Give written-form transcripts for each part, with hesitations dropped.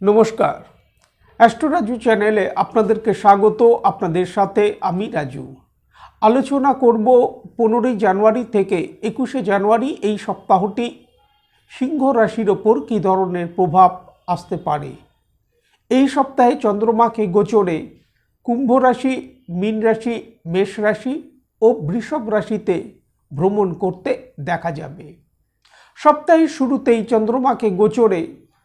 নমস্কার, অ্যাস্ট্রো রাজু চ্যানেলে আপনাদেরকে স্বাগত। আপনাদের সাথে আমি রাজু। আলোচনা করব 15 জানুয়ারি থেকে 21 জানুয়ারি এই সপ্তাহটি সিংহ রাশির ওপর কী ধরনের প্রভাব আসতে পারে। এই সপ্তাহে চন্দ্রমাকে গোচরে কুম্ভ রাশি, মীন রাশি, মেষ রাশি ও বৃষভ রাশিতে ভ্রমণ করতে দেখা যাবে। সপ্তাহের শুরুতেই চন্দ্রমাকে গোচরে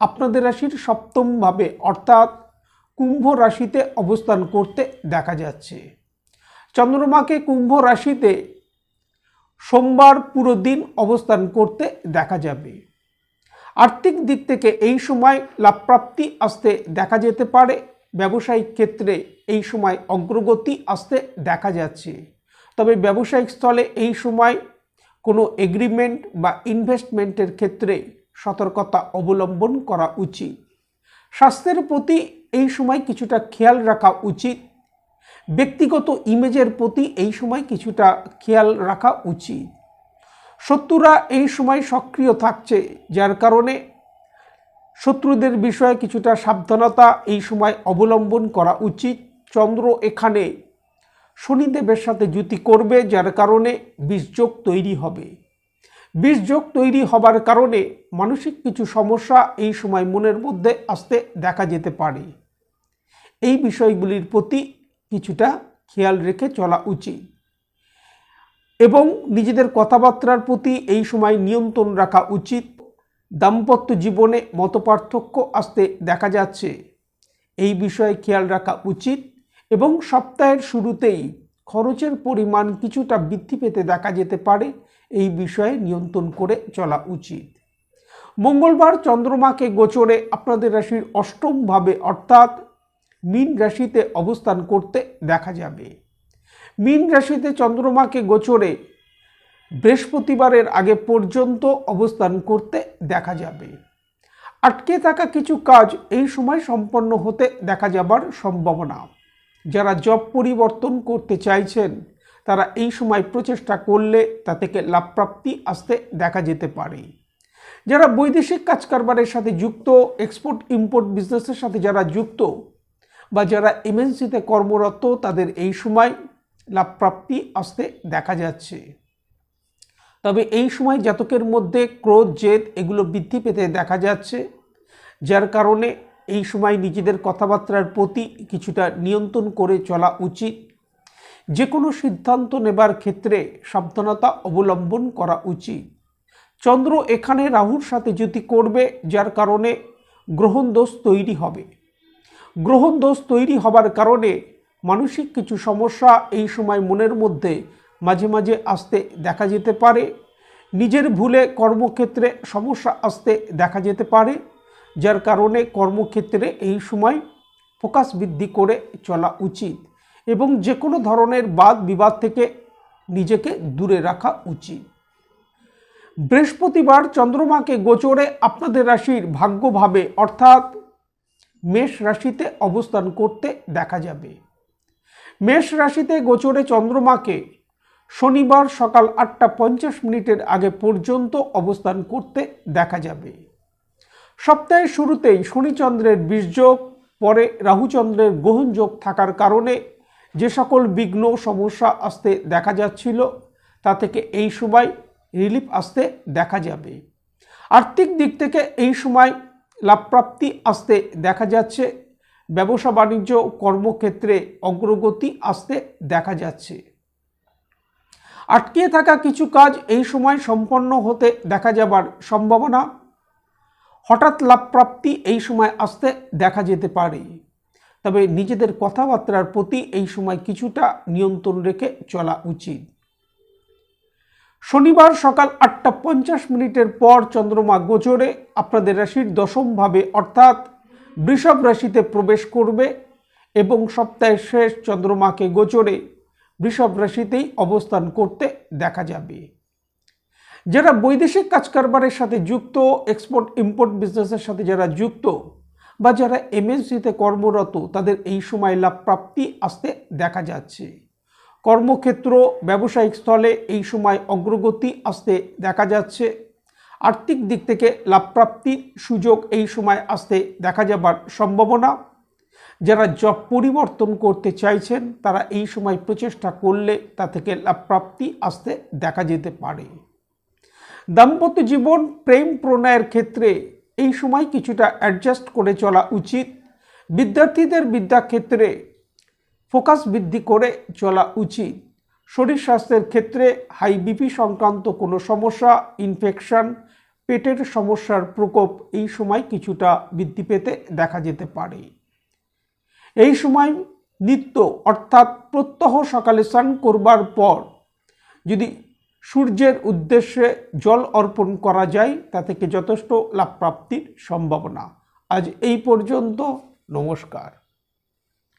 আপনাদের রাশির সপ্তম ভাবে অর্থাৎ কুম্ভ রাশিতে অবস্থান করতে দেখা যাচ্ছে। চন্দ্রমাকে কুম্ভ রাশিতে সোমবার পুরো দিন অবস্থান করতে দেখা যাবে। আর্থিক দিক থেকে এই সময় লাভপ্রাপ্তি আসতে দেখা যেতে পারে। ব্যবসায়িক ক্ষেত্রে এই সময় অগ্রগতি আসতে দেখা যাচ্ছে। তবে ব্যবসায়িক স্থলে এই সময় কোনো এগ্রিমেন্ট বা ইনভেস্টমেন্টের ক্ষেত্রে সতর্কতা অবলম্বন করা উচিত। স্বাস্থ্যের প্রতি এই সময় কিছুটা খেয়াল রাখা উচিত। ব্যক্তিগত ইমেজের প্রতি এই সময় কিছুটা খেয়াল রাখা উচিত। শত্রুরা এই সময় সক্রিয় থাকছে, যার কারণে শত্রুদের বিষয়ে কিছুটা সাবধানতা এই সময় অবলম্বন করা উচিত। চন্দ্র এখানে শনিদেবের সাথে যুতি করবে, যার কারণে বিষযোগ তৈরি হবে। বিষযোগ তৈরি হবার কারণে মানসিক কিছু সমস্যা এই সময় মনের মধ্যে আসতে দেখা যেতে পারে। এই বিষয়গুলির প্রতি কিছুটা খেয়াল রেখে চলা উচিত এবং নিজেদের কথাবার্তার প্রতি এই সময় নিয়ন্ত্রণ রাখা উচিত। দাম্পত্য জীবনে মতপার্থক্য আসতে দেখা যাচ্ছে, এই বিষয়ে খেয়াল রাখা উচিত এবং সপ্তাহের শুরুতেই খরচের পরিমাণ কিছুটা বৃদ্ধি পেতে দেখা যেতে পারে। এই বিষয়ে নিয়ন্ত্রণ করে চলা উচিত। মঙ্গলবার চন্দ্রমাকে গোচরে আপনাদের রাশির অষ্টম ভাবে অর্থাৎ মীন রাশিতে অবস্থান করতে দেখা যাবে। মীন রাশিতে চন্দ্রমাকে গোচরে বৃহস্পতিবারের আগে পর্যন্ত অবস্থান করতে দেখা যাবে। আটকে থাকা কিছু কাজ এই সময় সম্পন্ন হতে দেখা যাবার সম্ভাবনা। যারা জব পরিবর্তন করতে চাইছেন তারা এই সময় প্রচেষ্টা করলে তা থেকে লাভপ্রাপ্তি আসতে দেখা যেতে পারে। যারা বৈদেশিক কাজ কারবারের সাথে যুক্ত, এক্সপোর্ট ইম্পোর্ট বিজনেসের সাথে যারা যুক্ত বা যারা এমএনসিতে কর্মরত, তাদের এই সময় লাভপ্রাপ্তি আসতে দেখা যাচ্ছে। তবে এই সময় জাতকের মধ্যে ক্রোধ, জেদ এগুলো বৃদ্ধি পেতে দেখা যাচ্ছে, যার কারণে এই সময় নিজেদের কথাবার্তার প্রতি কিছুটা নিয়ন্ত্রণ করে চলা উচিত। যে কোনো সিদ্ধান্ত নেবার ক্ষেত্রে সাবধানতা অবলম্বন করা উচিত। চন্দ্র এখানে রাহুর সাথে যুতি করবে, যার কারণে গ্রহণ দোষ তৈরি হবে। গ্রহণ দোষ তৈরি হবার কারণে মানসিক কিছু সমস্যা এই সময় মনের মধ্যে মাঝে মাঝে আসতে দেখা যেতে পারে। নিজের ভুলে কর্মক্ষেত্রে সমস্যা আসতে দেখা যেতে পারে, যার কারণে কর্মক্ষেত্রে এই সময় ফোকাস বৃদ্ধি করে চলা উচিত এবং যে কোনো ধরনের বাদ বিবাদ থেকে নিজেকে দূরে রাখা উচিত। বৃহস্পতিবার চন্দ্রমাকে গোচরে আপনাদের রাশির ভাগ্যভাবে অর্থাৎ মেষ রাশিতে অবস্থান করতে দেখা যাবে। মেষ রাশিতে গোচরে চন্দ্রমাকে শনিবার সকাল 8:50 আগে পর্যন্ত অবস্থান করতে দেখা যাবে। সপ্তাহের শুরুতেই শনিচন্দ্রের বিষযোগ, পরে রাহুচন্দ্রের গ্রহণযোগ থাকার কারণে যে সকল বিঘ্ন সমস্যা আসতে দেখা যাচ্ছিল তা থেকে এই সময় রিলিফ আসতে দেখা যাবে। আর্থিক দিক থেকে এই সময় লাভপ্রাপ্তি আসতে দেখা যাচ্ছে। ব্যবসা বাণিজ্য কর্মক্ষেত্রে অগ্রগতি আসতে দেখা যাচ্ছে। আটকে থাকা কিছু কাজ এই সময় সম্পন্ন হতে দেখা যাবার সম্ভাবনা। হঠাৎ লাভপ্রাপ্তি এই সময় আসতে দেখা যেতে পারে। তবে নিজেদের কথাবার্তার প্রতি এই সময় কিছুটা নিয়ন্ত্রণ রেখে চলা উচিত। শনিবার সকাল 8:50 পর চন্দ্রমা গোচরে আপনাদের রাশির দশম ভাবে অর্থাৎ বৃষভ রাশিতে প্রবেশ করবে এবং সপ্তাহের শেষ চন্দ্রমাকে গোচরে বৃষভ রাশিতেই অবস্থান করতে দেখা যাবে। যারা বৈদেশিক কাজ কারবারের সাথে যুক্ত, এক্সপোর্ট ইম্পোর্ট বিজনেসের সাথে যারা যুক্ত বা যারা এমএনসিতে কর্মরত, তাদের এই সময় লাভপ্রাপ্তি আসতে দেখা যাচ্ছে। কর্মক্ষেত্র ব্যবসায়িক স্থলে এই সময় অগ্রগতি আসতে দেখা যাচ্ছে। আর্থিক দিক থেকে লাভপ্রাপ্তির সুযোগ এই সময় আসতে দেখা যাবার সম্ভাবনা। যারা জব পরিবর্তন করতে চাইছেন তারা এই সময় প্রচেষ্টা করলে তা থেকে লাভপ্রাপ্তি আসতে দেখা যেতে পারে। দাম্পত্য জীবন প্রেম প্রণয়ের ক্ষেত্রে এই সময় কিছুটা অ্যাডজাস্ট করে চলা উচিত। বিদ্যার্থীদের বিদ্যাক্ষেত্রে ফোকাস বৃদ্ধি করে চলা উচিত। শরীর স্বাস্থ্যের ক্ষেত্রে হাই বিপি সংক্রান্ত কোনো সমস্যা, ইনফেকশন, পেটের সমস্যার প্রকোপ এই সময় কিছুটা বৃদ্ধি পেতে দেখা যেতে পারে। এই সময় নিত্য অর্থাৎ প্রত্যহ সকালে স্নান করবার পর যদি সূর্যের উদ্দেশ্যে জল অর্পণ করা যায় তা থেকে যথেষ্ট লাভপ্রাপ্তির সম্ভাবনা। আজ এই পর্যন্ত। নমস্কার।